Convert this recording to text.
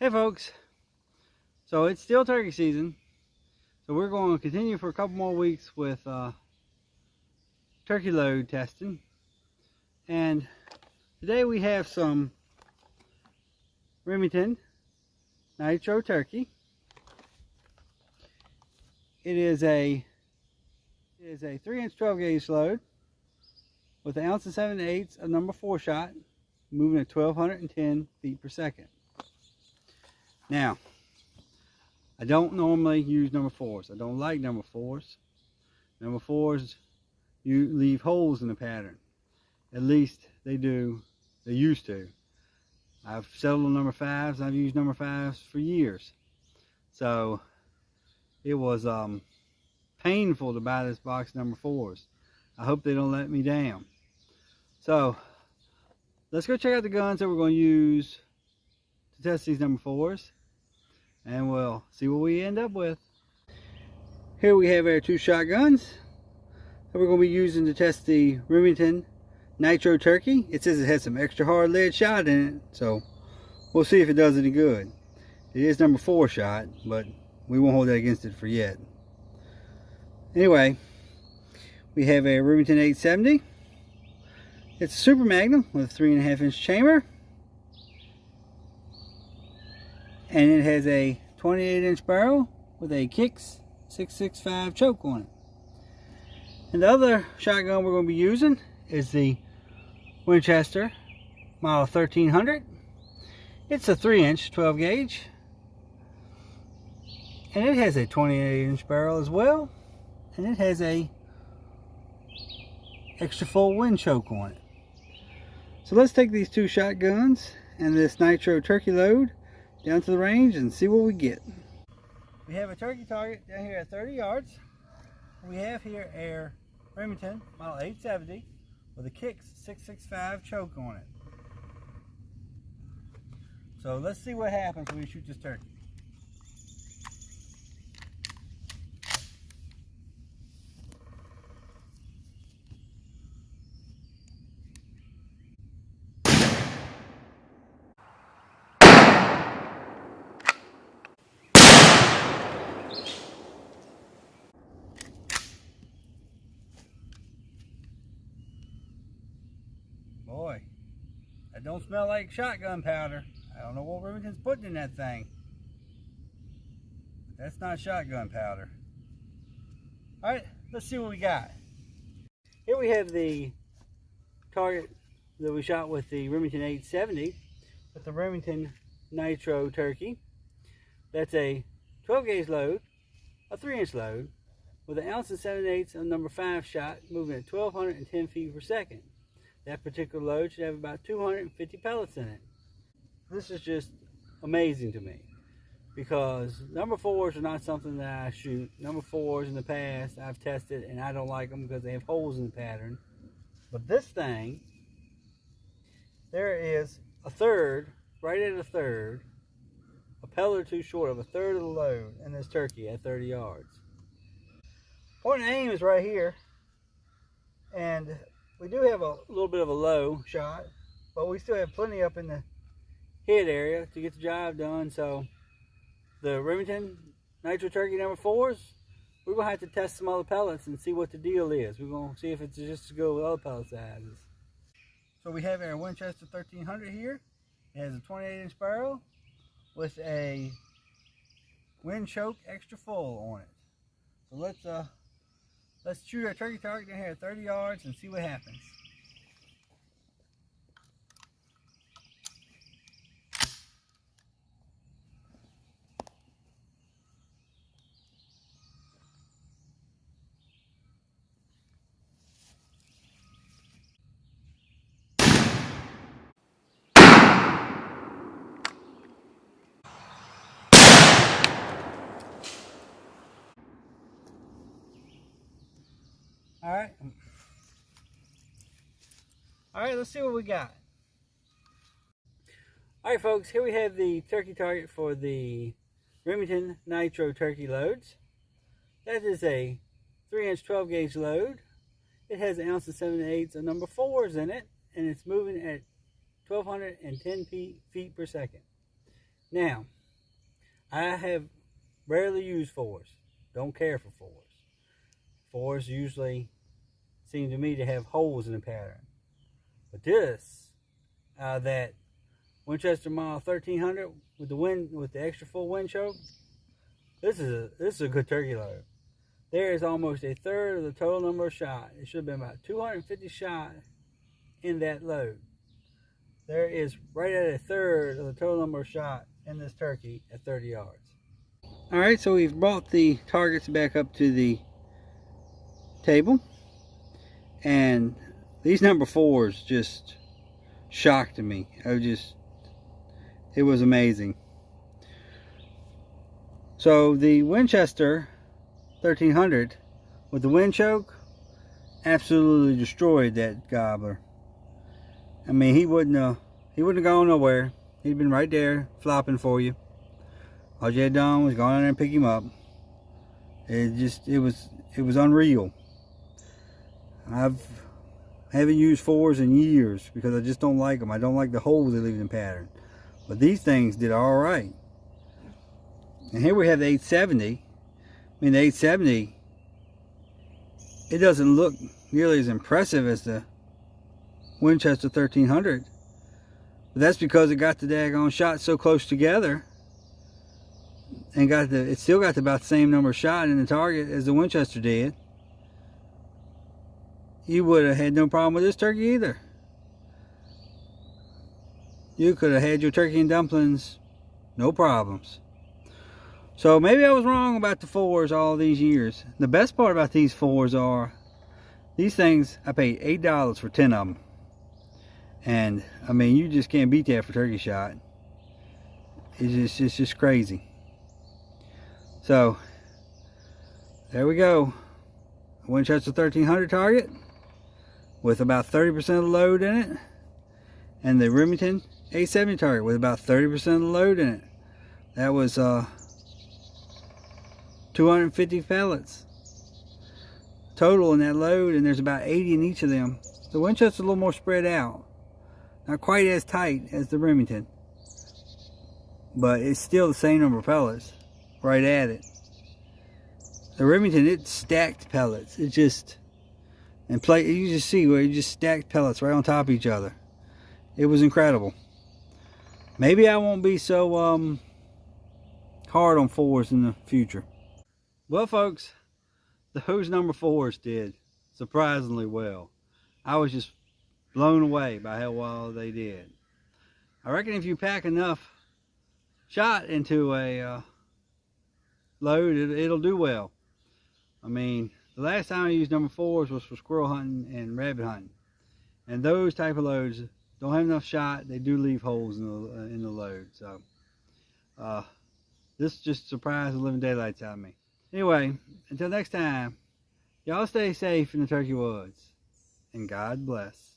Hey folks, so it's still turkey season, so we're going to continue for a couple more weeks with turkey load testing. And today we have some Remington Nitro turkey. It is a 3-inch 12-gauge load with an 1 7/8 ounce of number 4 shot, moving at 1,210 feet per second. Now, I don't normally use number 4s. I don't like number 4s. Number 4s, you leave holes in the pattern. At least they do. They used to. I've settled on number 5s. I've used number 5s for years. So it was painful to buy this box of number 4s. I hope they don't let me down. So let's go check out the guns that we're going to use to test these number 4s. And we'll see what we end up with. Here we have our 2 shotguns that we're going to be using to test the Remington Nitro turkey. It says it has some extra hard lead shot in it, so we'll see if it does any good. It is number 4 shot, but we won't hold that against it for yet. Anyway, we have a Remington 870. It's a Super Magnum with a 3.5-inch chamber. And it has a 28-inch barrel with a Kicks 665 choke on it. And the other shotgun we're going to be using is the Winchester model 1300. It's a 3-inch 12-gauge. And it has a 28-inch barrel as well. And it has a extra full wind choke on it. So let's take these 2 shotguns and this Nitro turkey load down to the range and see what we get. We have a turkey target down here at 30 yards. We have here our Remington model 870 with a Kicks 665 choke on it. So let's see what happens when we shoot this turkey. Boy, that don't smell like shotgun powder. I don't know what Remington's putting in that thing. But that's not shotgun powder. Alright, let's see what we got. Here we have the target that we shot with the Remington 870 with the Remington Nitro turkey. That's a 12-gauge load, a 3-inch load, with an 1 7/8 ounce of number 5 shot, moving at 1,210 feet per second. That particular load should have about 250 pellets in it. This is just amazing to me because number 4s are not something that I shoot. Number 4s in the past I've tested and I don't like them because they have holes in the pattern. But this thing, there is a third, right at a third, a pellet or 2 short of a third of the load in this turkey at 30 yards. Point of aim is right here, and we do have a little bit of a low shot, but we still have plenty up in the head area to get the job done. So the Remington Nitro turkey number 4s, we're going to have to test some other pellets and see what the deal is. We're going to see if it's just as good with other pellet sizes. So we have our Winchester 1300 here. It has a 28-inch barrel with a wind choke extra full on it. So let's shoot our turkey target down here at 30 yards and see what happens. All right, let's see what we got. All right, folks, here we have the turkey target for the Remington Nitro turkey loads. That is a 3-inch 12-gauge load. It has an 1 7/8 ounce of number 4s in it, and it's moving at 1,210 feet per second. Now, I have rarely used fours. Don't care for fours. Fours usually seem to me to have holes in the pattern. But this, that Winchester Model 1300 with the extra full wind choke, this is a good turkey load. There is almost a third of the total number of shot. It should have been about 250 shot in that load. There is right at a third of the total number of shot in this turkey at 30 yards. All right, so we've brought the targets back up to the table, and these number 4s just shocked me. It was amazing. So the Winchester 1300 with the wind choke absolutely destroyed that gobbler. I mean, he wouldn't have gone nowhere. He'd been right there flopping for you. All you had done was go in there and pick him up. It was unreal. I haven't used 4s in years because I just don't like them. I don't like the holes they leave in the pattern. But these things did all right. And here we have the 870. I mean, the 870, it doesn't look nearly as impressive as the Winchester 1300. But that's because it got the daggone shot so close together, and it still got about the same number of shot in the target as the Winchester did. You would have had no problem with this turkey either. You could have had your turkey and dumplings, no problems. So maybe I was wrong about the 4s all these years. The best part about these 4s are, these things, I paid $8 for 10 of them. And, I mean, you just can't beat that for turkey shot. It's just crazy. So, there we go. Winchester 1300 target with about 30% of the load in it. And the Remington 870 target with about 30% of the load in it. That was 250 pellets total in that load, and there's about 80 in each of them. The Winchester's a little more spread out, not quite as tight as the Remington, but it's still the same number of pellets right at it. The Remington, it stacked pellets. It just, and you just see where it just stacked pellets right on top of each other. It was incredible. Maybe I won't be so hard on 4s in the future. Well, folks, those number 4s did surprisingly well. I was just blown away by how well they did. I reckon if you pack enough shot into a load, it'll do well. I mean, the last time I used number 4s was for squirrel hunting and rabbit hunting, and those type of loads don't have enough shot. They do leave holes in the load. So this just surprised the living daylights out of me. Anyway, until next time, y'all stay safe in the turkey woods, and God bless.